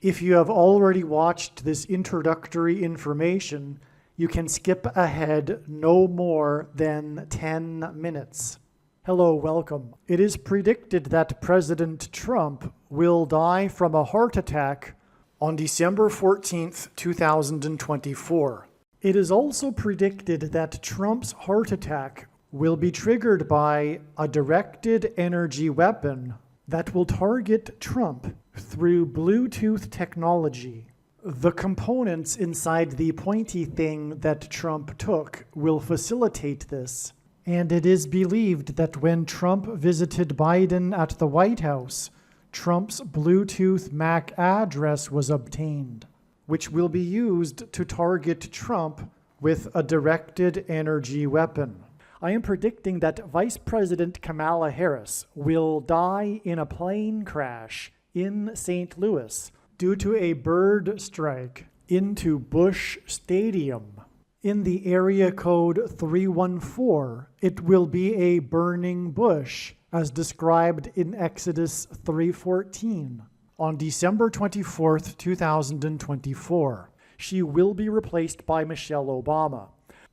If you have already watched this introductory information, you can skip ahead no more than 10 minutes. Hello, welcome. It is predicted that President Trump will die from a heart attack on December 14th, 2024. It is also predicted that Trump's heart attack will be triggered by a directed energy weapon that will target Trump through Bluetooth technology. The components inside the pointy thing that Trump took will facilitate this, and it is believed that when Trump visited Biden at the White House, Trump's Bluetooth MAC address was obtained, which will be used to target Trump with a directed energy weapon. I am predicting that Vice President Kamala Harris will die in a plane crash in St. Louis due to a bird strike into Busch Stadium. In the area code 314, it will be a burning bush, as described in Exodus 3:14. On December 24th, 2024, she will be replaced by Michelle Obama.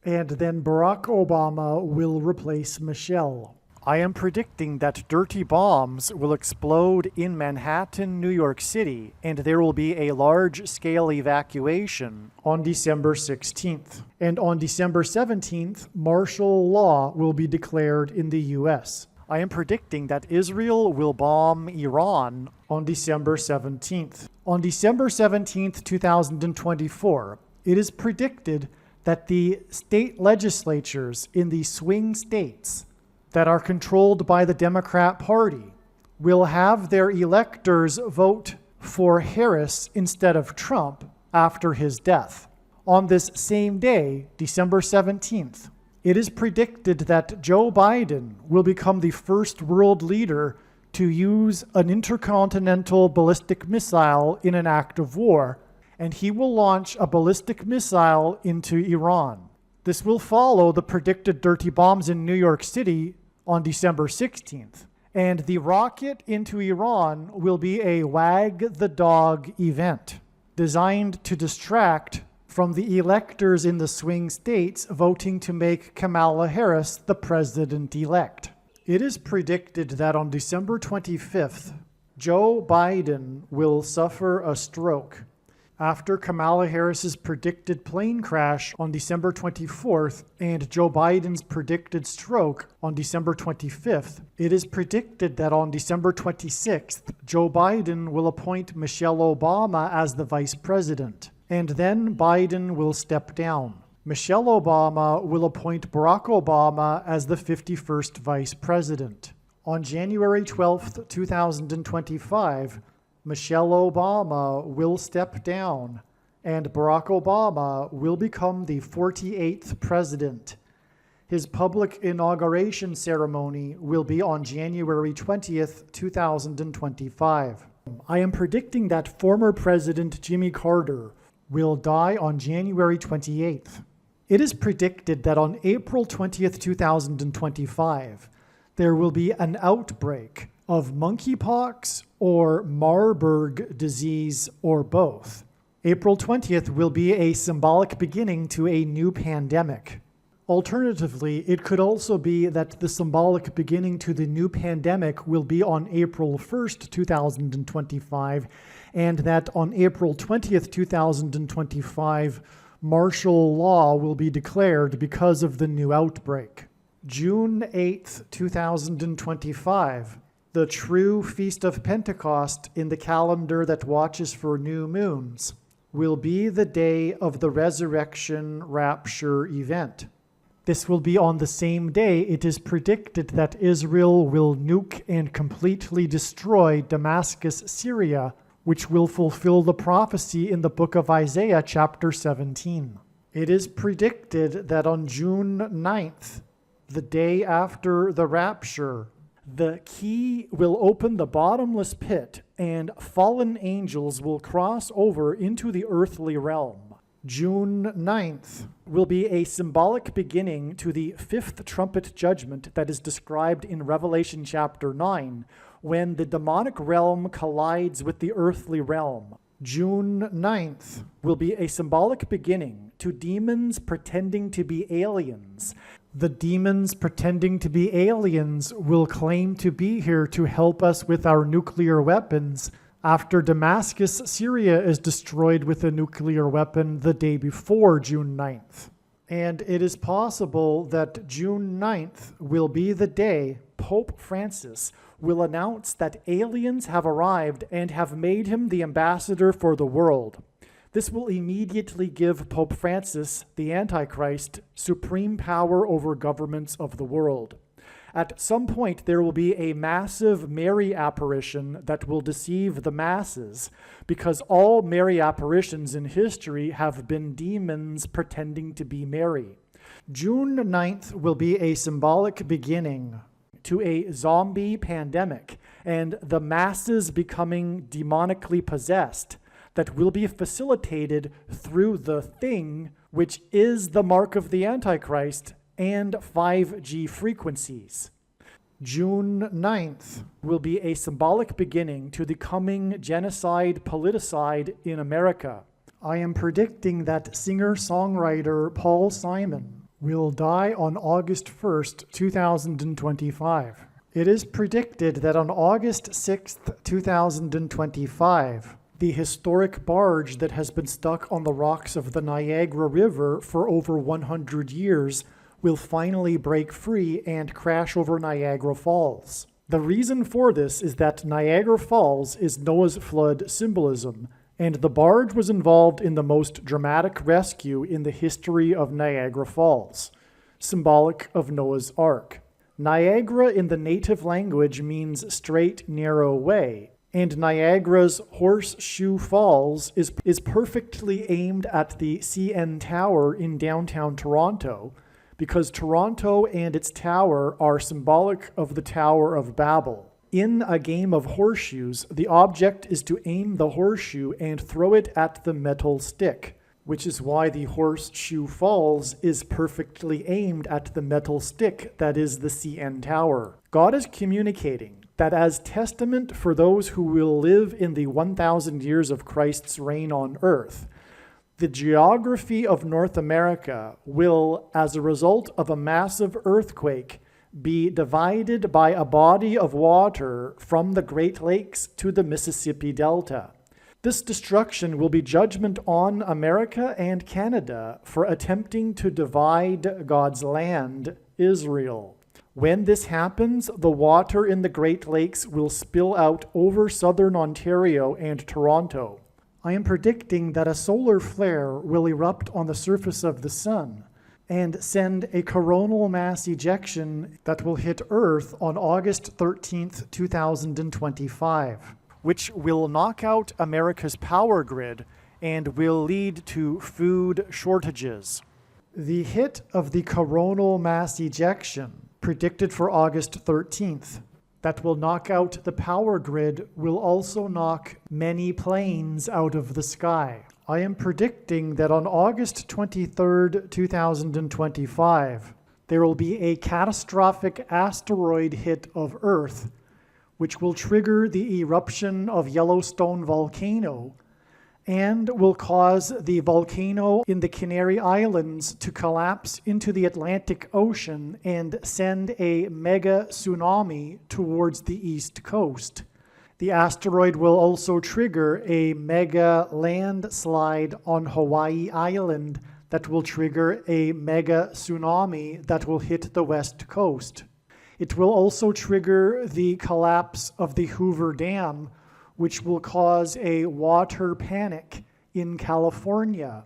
And then Barack Obama will replace Michelle. I am predicting that dirty bombs will explode in Manhattan, New York City, and there will be a large-scale evacuation on December 16th. And on December 17th, martial law will be declared in the U.S. I am predicting that Israel will bomb Iran on December 17th. On December 17th, 2024, it is predicted that the state legislatures in the swing states that are controlled by the Democrat Party will have their electors vote for Harris instead of Trump after his death. On this same day, December 17th, it is predicted that Joe Biden will become the first world leader to use an intercontinental ballistic missile in an act of war, and he will launch a ballistic missile into Iran. This will follow the predicted dirty bombs in New York City on December 16th. And the rocket into Iran will be a wag the dog event designed to distract from the electors in the swing states voting to make Kamala Harris the president-elect. It is predicted that on December 25th, Joe Biden will suffer a stroke. After Kamala Harris's predicted plane crash on December 24th and Joe Biden's predicted stroke on December 25th, it is predicted that on December 26th, Joe Biden will appoint Michelle Obama as the vice president, and then Biden will step down. Michelle Obama will appoint Barack Obama as the 51st vice president. On January 12th, 2025, Michelle Obama will step down, and Barack Obama will become the 48th president. His public inauguration ceremony will be on January 20th, 2025. I am predicting that former President Jimmy Carter will die on January 28th. It is predicted that on April 20th, 2025, there will be an outbreak of monkeypox or Marburg disease or both. April 20th will be a symbolic beginning to a new pandemic. Alternatively, it could also be that the symbolic beginning to the new pandemic will be on April 1st, 2025, and that on April 20th, 2025, martial law will be declared because of the new outbreak. June 8th, 2025, the true Feast of Pentecost in the calendar that watches for new moons, will be the day of the resurrection rapture event. This will be on the same day it is predicted that Israel will nuke and completely destroy Damascus, Syria, which will fulfill the prophecy in the book of Isaiah, chapter 17. It is predicted that on June 9th, the day after the rapture, the key will open the bottomless pit and fallen angels will cross over into the earthly realm. June 9th will be a symbolic beginning to the fifth trumpet judgment that is described in Revelation chapter 9, when the demonic realm collides with the earthly realm. June 9th will be a symbolic beginning to demons pretending to be aliens. The demons pretending to be aliens will claim to be here to help us with our nuclear weapons after Damascus, Syria is destroyed with a nuclear weapon the day before June 9th. And it is possible that June 9th will be the day Pope Francis will announce that aliens have arrived and have made him the ambassador for the world. This will immediately give Pope Francis, the Antichrist, supreme power over governments of the world. At some point, there will be a massive Mary apparition that will deceive the masses, because all Mary apparitions in history have been demons pretending to be Mary. June 9th will be a symbolic beginning to a zombie pandemic and the masses becoming demonically possessed that will be facilitated through the thing, which is the mark of the Antichrist and 5G frequencies. June 9th will be a symbolic beginning to the coming genocide politicide in America. I am predicting that singer-songwriter Paul Simon will die on August 1st, 2025. It is predicted that on August 6th, 2025, the historic barge that has been stuck on the rocks of the Niagara River for over 100 years will finally break free and crash over Niagara Falls. The reason for this is that Niagara Falls is Noah's flood symbolism, and the barge was involved in the most dramatic rescue in the history of Niagara Falls, symbolic of Noah's Ark. Niagara in the native language means straight, narrow way, and Niagara's Horseshoe Falls is perfectly aimed at the CN Tower in downtown Toronto, because Toronto and its tower are symbolic of the Tower of Babel. In a game of horseshoes, the object is to aim the horseshoe and throw it at the metal stick, which is why the Horseshoe Falls is perfectly aimed at the metal stick that is the CN Tower. God is communicating that as testament for those who will live in the 1,000 years of Christ's reign on earth, the geography of North America will, as a result of a massive earthquake, be divided by a body of water from the Great Lakes to the Mississippi Delta. This destruction will be judgment on America and Canada for attempting to divide God's land, Israel. When this happens, the water in the Great Lakes will spill out over southern Ontario and Toronto. I am predicting that a solar flare will erupt on the surface of the sun and send a coronal mass ejection that will hit Earth on August 13th, 2025, which will knock out America's power grid and will lead to food shortages. The hit of the coronal mass ejection, predicted for August 13th, that will knock out the power grid will also knock many planes out of the sky. I am predicting that on August 23rd, 2025, there will be a catastrophic asteroid hit of Earth, which will trigger the eruption of Yellowstone volcano and will cause the volcano in the Canary Islands to collapse into the Atlantic Ocean and send a mega tsunami towards the east coast. The asteroid will also trigger a mega landslide on Hawaii Island that will trigger a mega tsunami that will hit the west coast. It will also trigger the collapse of the Hoover Dam, which will cause a water panic in California,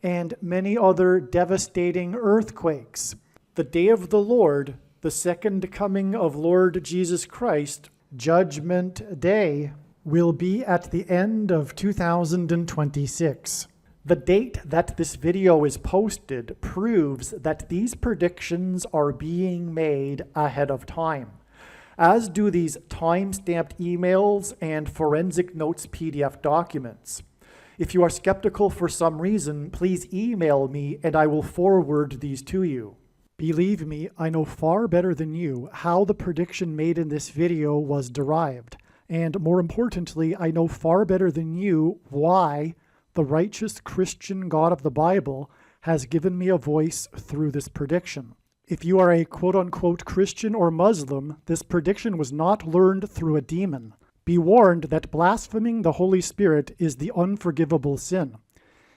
and many other devastating earthquakes. The day of the Lord, the second coming of Lord Jesus Christ, Judgment Day, will be at the end of 2026. The date that this video is posted proves that these predictions are being made ahead of time, as do these time-stamped emails and forensic notes PDF documents. If you are skeptical for some reason, please email me and I will forward these to you. Believe me, I know far better than you how the prediction made in this video was derived. And more importantly, I know far better than you why the righteous Christian God of the Bible has given me a voice through this prediction. If you are a quote-unquote Christian or Muslim, this prediction was not learned through a demon. Be warned that blaspheming the Holy Spirit is the unforgivable sin.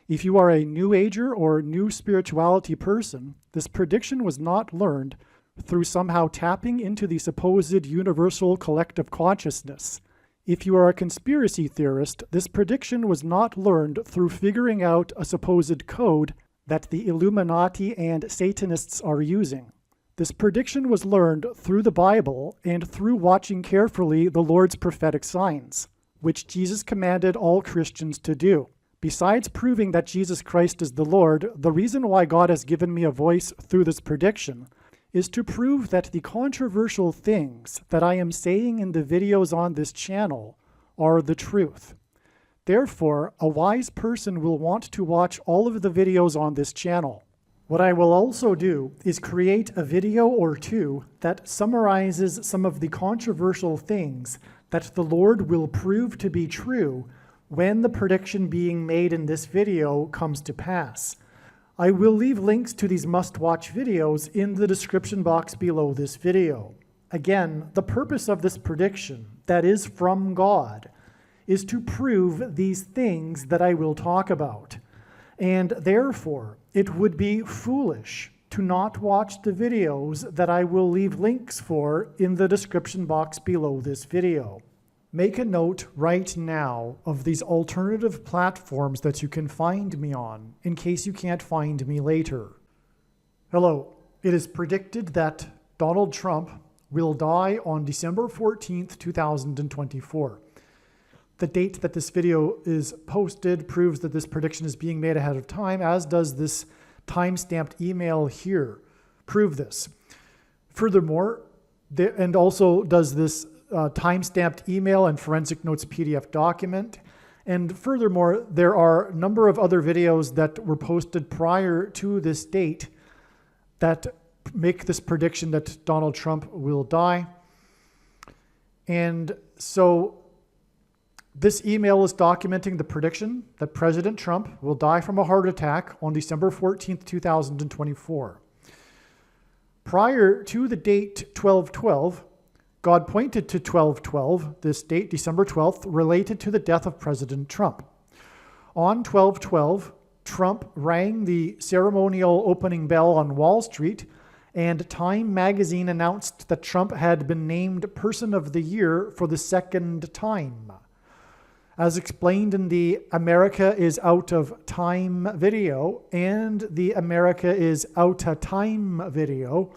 If you are a New Ager or New Spirituality person, this prediction was not learned through somehow tapping into the supposed universal collective consciousness. If you are a conspiracy theorist, this prediction was not learned through figuring out a supposed code that the Illuminati and Satanists are using. This prediction was learned through the Bible and through watching carefully the Lord's prophetic signs, which Jesus commanded all Christians to do. Besides proving that Jesus Christ is the Lord, the reason why God has given me a voice through this prediction is to prove that the controversial things that I am saying in the videos on this channel are the truth. Therefore, a wise person will want to watch all of the videos on this channel. What I will also do is create a video or two that summarizes some of the controversial things that the Lord will prove to be true when the prediction being made in this video comes to pass. I will leave links to these must-watch videos in the description box below this video. Again, the purpose of this prediction, that is from God, is to prove these things that I will talk about. And therefore, it would be foolish to not watch the videos that I will leave links for in the description box below this video. Make a note right now of these alternative platforms that you can find me on, in case you can't find me later. Hello. It is predicted that Donald Trump will die on December 14th, 2024. The date that this video is posted proves that this prediction is being made ahead of time, as does this time-stamped email here prove this. Furthermore, and also does this time-stamped email and forensic notes PDF document. And furthermore, there are a number of other videos that were posted prior to this date that make this prediction that Donald Trump will die. And so this email is documenting the prediction that President Trump will die from a heart attack on December 14th, 2024. Prior to the date 12/12, God pointed to 12/12, this date, December 12th, related to the death of President Trump. On 12/12, Trump rang the ceremonial opening bell on Wall Street, and Time magazine announced that Trump had been named Person of the Year for the second time. As explained in the America is Out of Time video and the America is Out of Time video,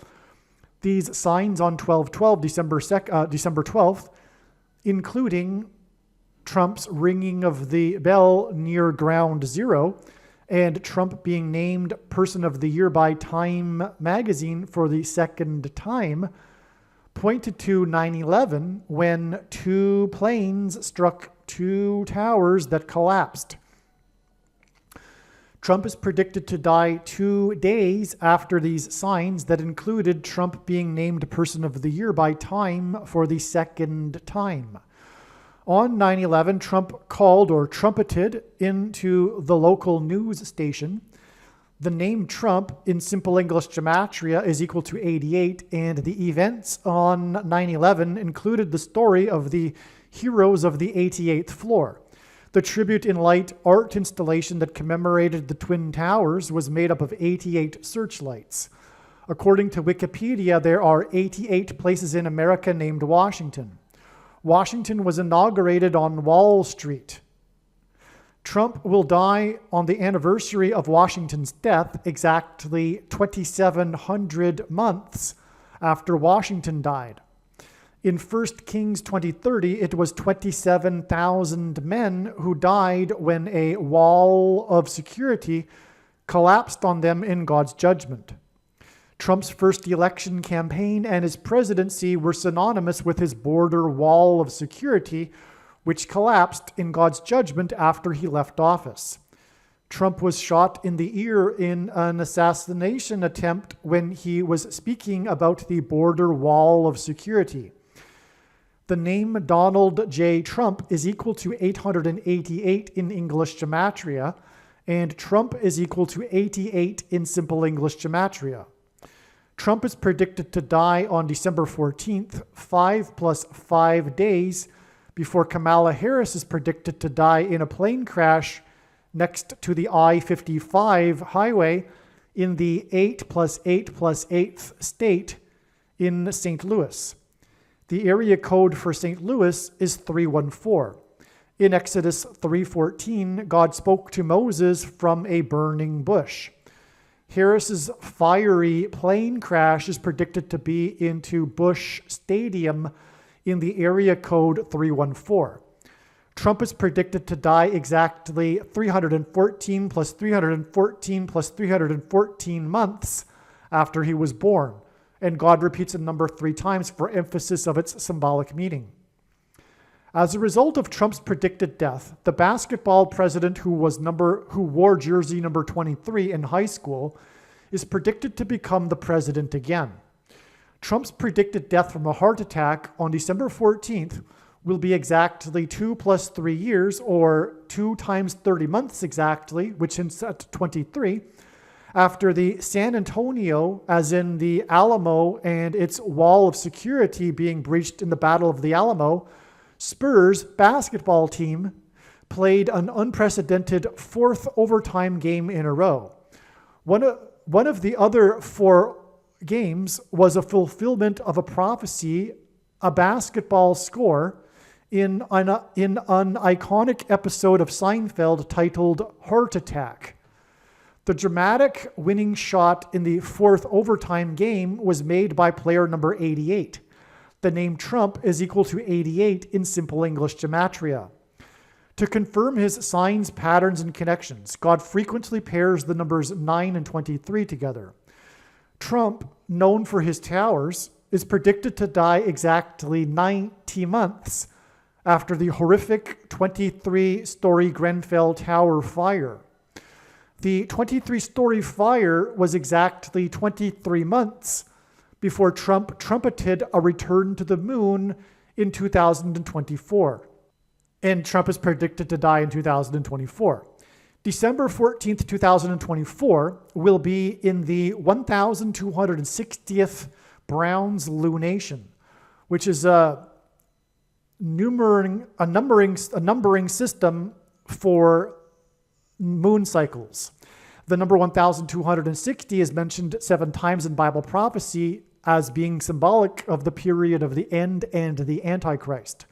these signs on 12/12, December 12th, including Trump's ringing of the bell near Ground Zero and Trump being named Person of the Year by Time magazine for the second time, pointed to 9/11 when two planes struck two towers that collapsed. Trump is predicted to die 2 days after these signs that included Trump being named Person of the Year by Time for the second time. On 9/11, Trump called or trumpeted into the local news station. The name Trump in simple English gematria is equal to 88, and the events on 9/11 included the story of the heroes of the 88th floor. The tribute in light art installation that commemorated the Twin Towers was made up of 88 searchlights. According to Wikipedia, there are 88 places in America named Washington. Washington was inaugurated on Wall Street. Trump will die on the anniversary of Washington's death, exactly 2,700 months after Washington died. In 1 Kings 20:30, it was 27,000 men who died when a wall of security collapsed on them in God's judgment. Trump's first election campaign and his presidency were synonymous with his border wall of security, which collapsed in God's judgment after he left office. Trump was shot in the ear in an assassination attempt when he was speaking about the border wall of security. The name Donald J. Trump is equal to 888 in English gematria, and Trump is equal to 88 in simple English gematria. Trump is predicted to die on December 14th, 5 plus 5 days before Kamala Harris is predicted to die in a plane crash next to the I-55 highway in the 8 plus 8 plus 8th state in St. Louis. The area code for St. Louis is 314. In Exodus 3:14, God spoke to Moses from a burning bush. Harris's fiery plane crash is predicted to be into Bush Stadium in the area code 314. Trump is predicted to die exactly 314 plus 314 plus 314 months after he was born, and God repeats a number 3 times for emphasis of its symbolic meaning. As a result of Trump's predicted death, the basketball president who wore jersey number 23 in high school is predicted to become the president again. Trump's predicted death from a heart attack on December 14th will be exactly 2 plus 3 years, or 2 times 30 months exactly, which is at 23, after the San Antonio, as in the Alamo and its wall of security being breached in the Battle of the Alamo, Spurs basketball team played an unprecedented 4th overtime game in a row. One of the other 4 games was a fulfillment of a prophecy, a basketball score, in an iconic episode of Seinfeld titled Heart Attack. The dramatic winning shot in the 4th overtime game was made by player number 88. The name Trump is equal to 88 in simple English gematria. To confirm his signs, patterns, and connections, God frequently pairs the numbers 9 and 23 together. Trump, known for his towers, is predicted to die exactly 90 months after the horrific 23-story Grenfell Tower fire. The 23-story fire was exactly 23 months before Trump trumpeted a return to the moon in 2024. And Trump is predicted to die in 2024. December 14th, 2024 will be in the 1260th Browns lunation, which is a numbering system for moon cycles. The number 1260 is mentioned 7 times in Bible prophecy as being symbolic of the period of the end and the Antichrist,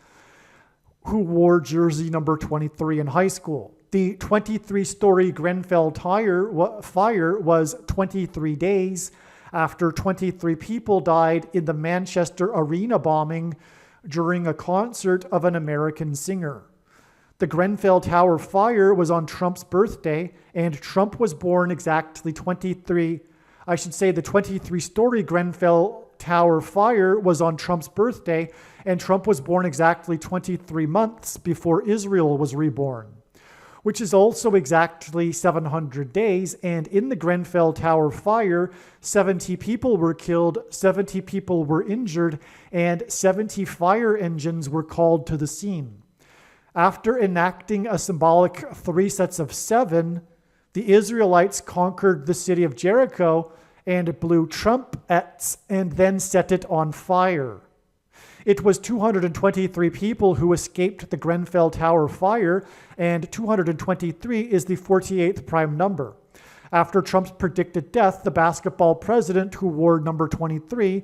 who wore jersey number 23 in high school. The 23-story Grenfell Tower fire was 23 days after 23 people died in the Manchester Arena bombing during a concert of an American singer. The Grenfell Tower fire was on Trump's birthday, and Trump was born exactly the 23-story Grenfell Tower fire was on Trump's birthday, and Trump was born exactly 23 months before Israel was reborn, which is also exactly 700 days. And in the Grenfell Tower fire, 70 people were killed, 70 people were injured, and 70 fire engines were called to the scene. After enacting a symbolic 3 sets of 7, the Israelites conquered the city of Jericho and blew trumpets and then set it on fire. It was 223 people who escaped the Grenfell Tower fire, and 223 is the 48th prime number. After Trump's predicted death, the basketball president who wore number 23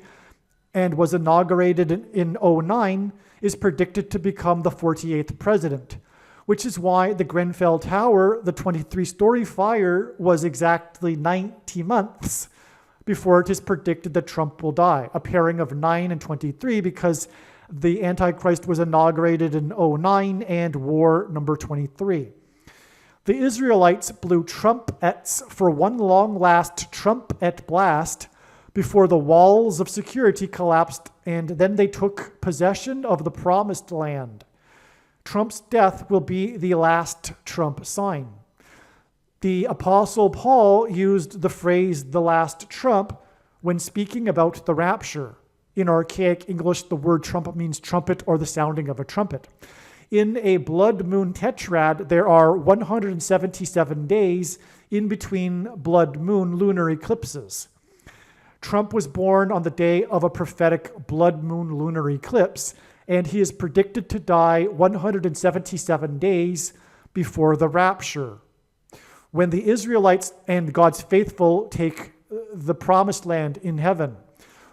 and was inaugurated in 2009 is predicted to become the 48th president, which is why the Grenfell Tower, the 23-story fire, was exactly 90 months before it is predicted that Trump will die, a pairing of 9 and 23, because the Antichrist was inaugurated in 2009 and wore number 23. The Israelites blew trumpets for one long last trumpet blast before the walls of security collapsed, and then they took possession of the promised land. Trump's death will be the last Trump sign. The Apostle Paul used the phrase "the last trump" when speaking about the rapture. In archaic English, the word trumpet means trumpet or the sounding of a trumpet. In a blood moon tetrad, there are 177 days in between blood moon lunar eclipses. Trump was born on the day of a prophetic blood moon lunar eclipse, and he is predicted to die 177 days before the rapture. When the Israelites and God's faithful take the promised land in heaven,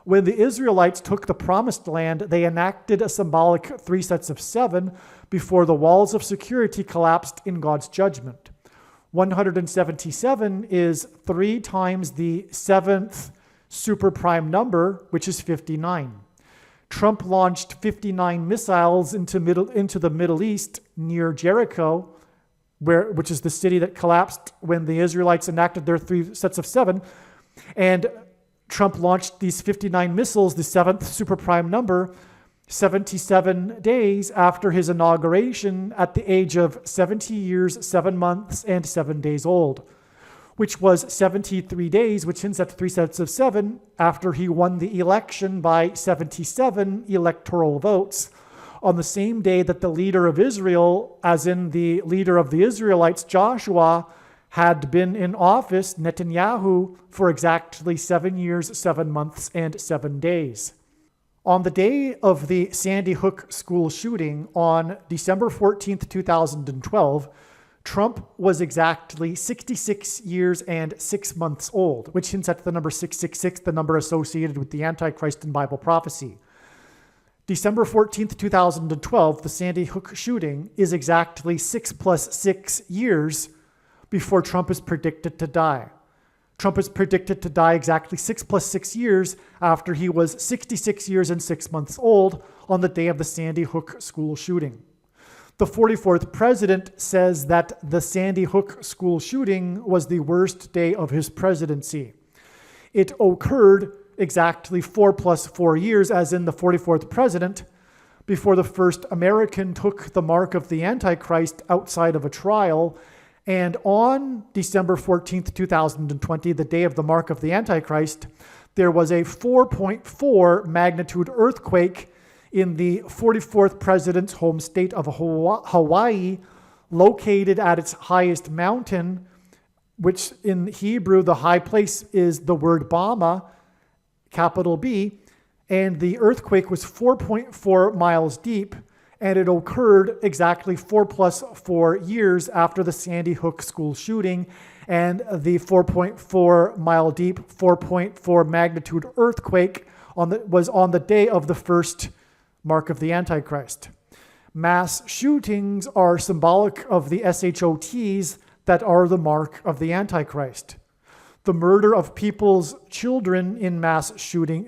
when the Israelites took the promised land, they enacted a symbolic 3 sets of 7 before the walls of security collapsed in God's judgment. 177 is 3 times the 7th superprime number, which is 59. Trump launched 59 missiles into the Middle East near Jericho, which is the city that collapsed when the Israelites enacted their 3 sets of 7. And Trump launched these 59 missiles, the 7th superprime number, 77 days after his inauguration at the age of 70 years, 7 months, and 7 days old, which was 73 days, which ends at 3 sets of 7, after he won the election by 77 electoral votes on the same day that the leader of Israel, as in the leader of the Israelites, Joshua, had been in office, Netanyahu, for exactly 7 years, 7 months, and 7 days. On the day of the Sandy Hook school shooting on December 14th, 2012, Trump was exactly 66 years and 6 months old, which hints at the number 666, the number associated with the Antichrist in Bible prophecy. December 14th, 2012, the Sandy Hook shooting is exactly 6 plus 6 years before Trump is predicted to die. Trump is predicted to die exactly 6 plus 6 years after he was 66 years and 6 months old on the day of the Sandy Hook school shooting. The 44th president says that the Sandy Hook school shooting was the worst day of his presidency. It occurred exactly 4 plus 4 years, as in the 44th president, before the first American took the mark of the Antichrist outside of a trial. And on December 14th, 2020, the day of the mark of the Antichrist, there was a 4.4 magnitude earthquake in the 44th president's home state of Hawaii, located at its highest mountain, which in Hebrew, the high place is the word Bama, capital B, and the earthquake was 4.4 miles deep, and it occurred exactly 4 plus 4 years after the Sandy Hook school shooting, and the 4.4 mile deep, 4.4 magnitude earthquake was on the day of the first mark of the Antichrist. Mass shootings are symbolic of the SHOTs that are the mark of the Antichrist. The murder of people's children in mass school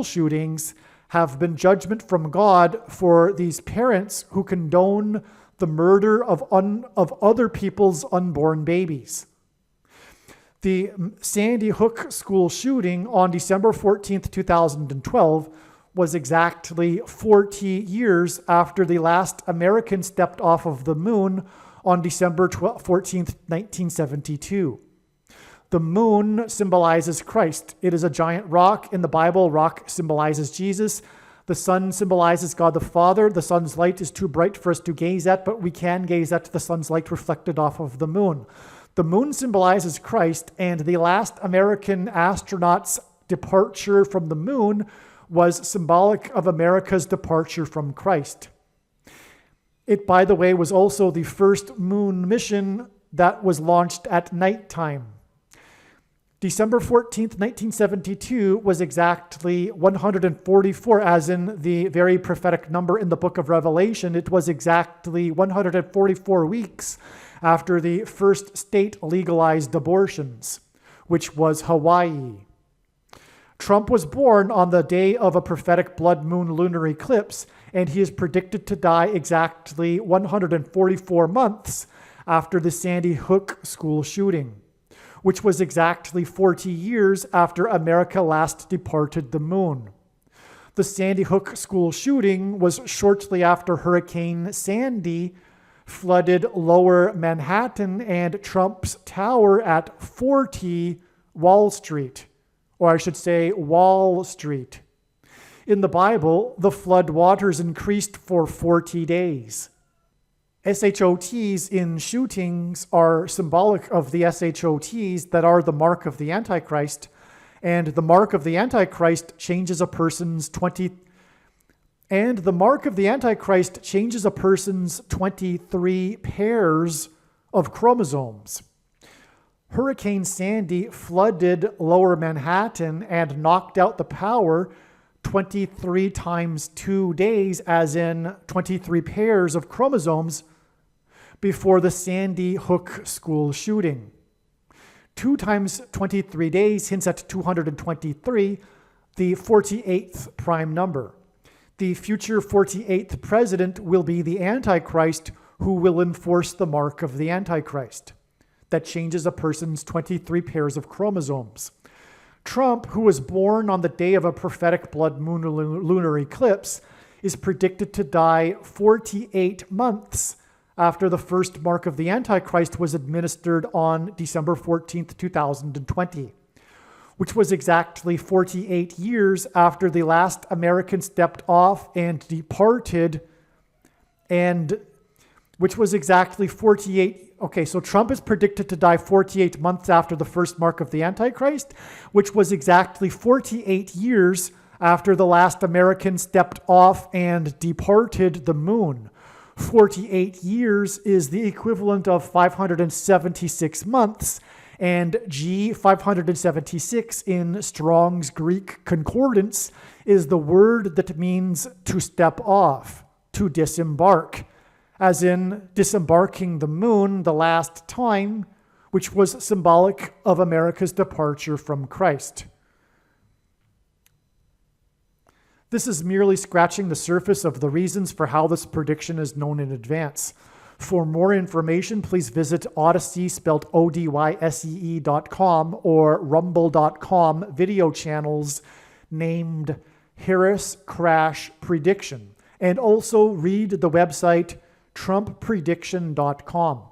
shootings have been judgment from God for these parents who condone the murder of other people's unborn babies. The Sandy Hook school shooting on December 14th, 2012 was exactly 40 years after the last American stepped off of the moon on December 14th, 1972. The moon symbolizes Christ. It is a giant rock. In the Bible, rock symbolizes Jesus. The sun symbolizes God the Father. The sun's light is too bright for us to gaze at, but we can gaze at the sun's light reflected off of the moon. The moon symbolizes Christ, and the last American astronaut's departure from the moon was symbolic of America's departure from Christ. It, by the way, was also the first moon mission that was launched at nighttime. December 14th, 1972 was exactly 144, as in the very prophetic number in the book of Revelation. It was exactly 144 weeks after the first state legalized abortions, which was Hawaii. Trump was born on the day of a prophetic blood moon lunar eclipse, and he is predicted to die exactly 144 months after the Sandy Hook school shooting, which was exactly 40 years after America last departed the moon. The Sandy Hook school shooting was shortly after Hurricane Sandy flooded lower Manhattan and Trump's tower at 40 Wall Street. or I should say Wall Street. In the Bible, the flood waters increased for 40 days. SHOTs in shootings are symbolic of the SHOTs that are the mark of the Antichrist, and the mark of the Antichrist changes a person's 23 pairs of chromosomes. Hurricane Sandy flooded Lower Manhattan and knocked out the power 23 times 2 days, as in 23 pairs of chromosomes, before the Sandy Hook school shooting. 2 times 23 days hints at 223, the 48th prime number. The future 48th president will be the Antichrist, who will enforce the mark of the Antichrist. That changes a person's 23 pairs of chromosomes. Trump, who was born on the day of a prophetic blood moon lunar eclipse, is predicted to die 48 months after the first mark of the Antichrist was administered on December 14th, 2020, which was exactly 48 years after the last American stepped off and departed, and which was exactly 48. Okay, so Trump is predicted to die 48 months after the first mark of the Antichrist, which was exactly 48 years after the last American stepped off and departed the moon. 48 years is the equivalent of 576 months, and G 576 in Strong's Greek Concordance is the word that means to step off, to disembark, as in disembarking the moon the last time, which was symbolic of America's departure from Christ. This is merely scratching the surface of the reasons for how this prediction is known in advance. For more information, please visit Odyssey, spelled ODYSEE.com, or Rumble.com video channels named Harris Crash Prediction, and also read the website TrumpPrediction.com.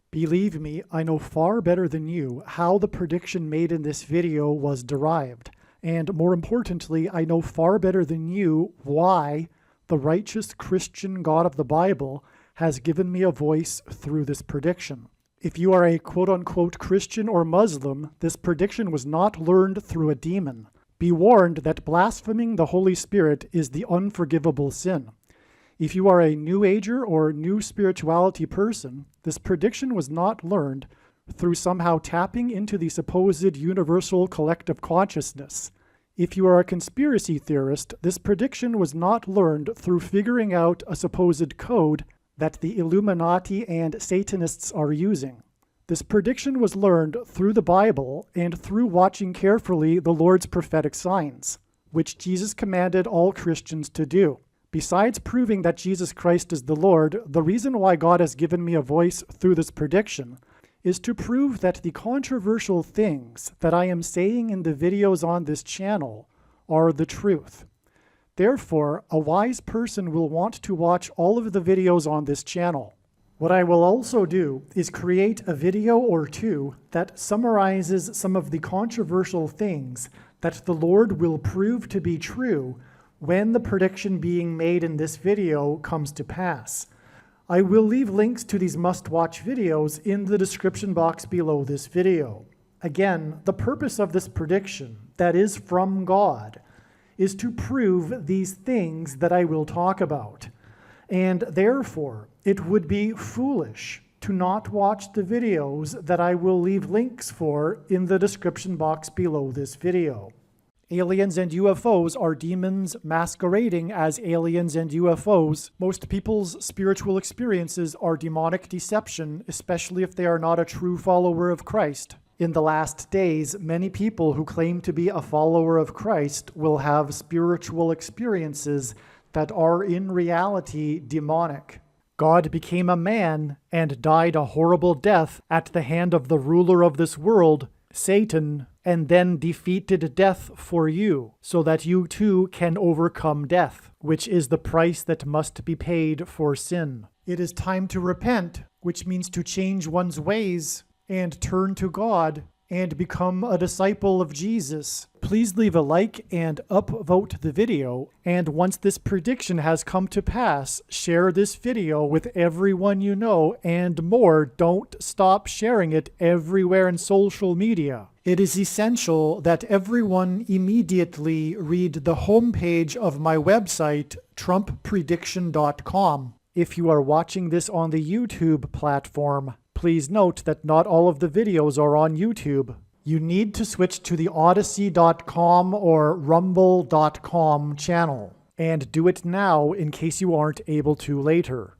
Believe me, I know far better than you how the prediction made in this video was derived. And more importantly, I know far better than you why the righteous Christian God of the Bible has given me a voice through this prediction. If you are a quote-unquote Christian or Muslim, this prediction was not learned through a demon. Be warned that blaspheming the Holy Spirit is the unforgivable sin. If you are a New Ager or New Spirituality person, this prediction was not learned through somehow tapping into the supposed universal collective consciousness. If you are a conspiracy theorist, this prediction was not learned through figuring out a supposed code that the Illuminati and Satanists are using. This prediction was learned through the Bible and through watching carefully the Lord's prophetic signs, which Jesus commanded all Christians to do. Besides proving that Jesus Christ is the Lord, the reason why God has given me a voice through this prediction is to prove that the controversial things that I am saying in the videos on this channel are the truth. Therefore, a wise person will want to watch all of the videos on this channel. What I will also do is create a video or two that summarizes some of the controversial things that the Lord will prove to be true when the prediction being made in this video comes to pass. I will leave links to these must-watch videos in the description box below this video. Again, the purpose of this prediction, that is from God, is to prove these things that I will talk about. And therefore, it would be foolish to not watch the videos that I will leave links for in the description box below this video. Aliens and UFOs are demons masquerading as aliens and UFOs. Most people's spiritual experiences are demonic deception, especially if they are not a true follower of Christ. In the last days, many people who claim to be a follower of Christ will have spiritual experiences that are in reality demonic. God became a man and died a horrible death at the hand of the ruler of this world, Satan, and then defeated death for you, so that you too can overcome death, which is the price that must be paid for sin. It is time to repent, which means to change one's ways and turn to God and become a disciple of Jesus. Please leave a like and upvote the video. And once this prediction has come to pass, share this video with everyone you know, and more, don't stop sharing it everywhere in social media. It is essential that everyone immediately read the homepage of my website, TrumpPrediction.com. If you are watching this on the YouTube platform, please note that not all of the videos are on YouTube. You need to switch to the Odyssey.com or Rumble.com channel, and do it now in case you aren't able to later.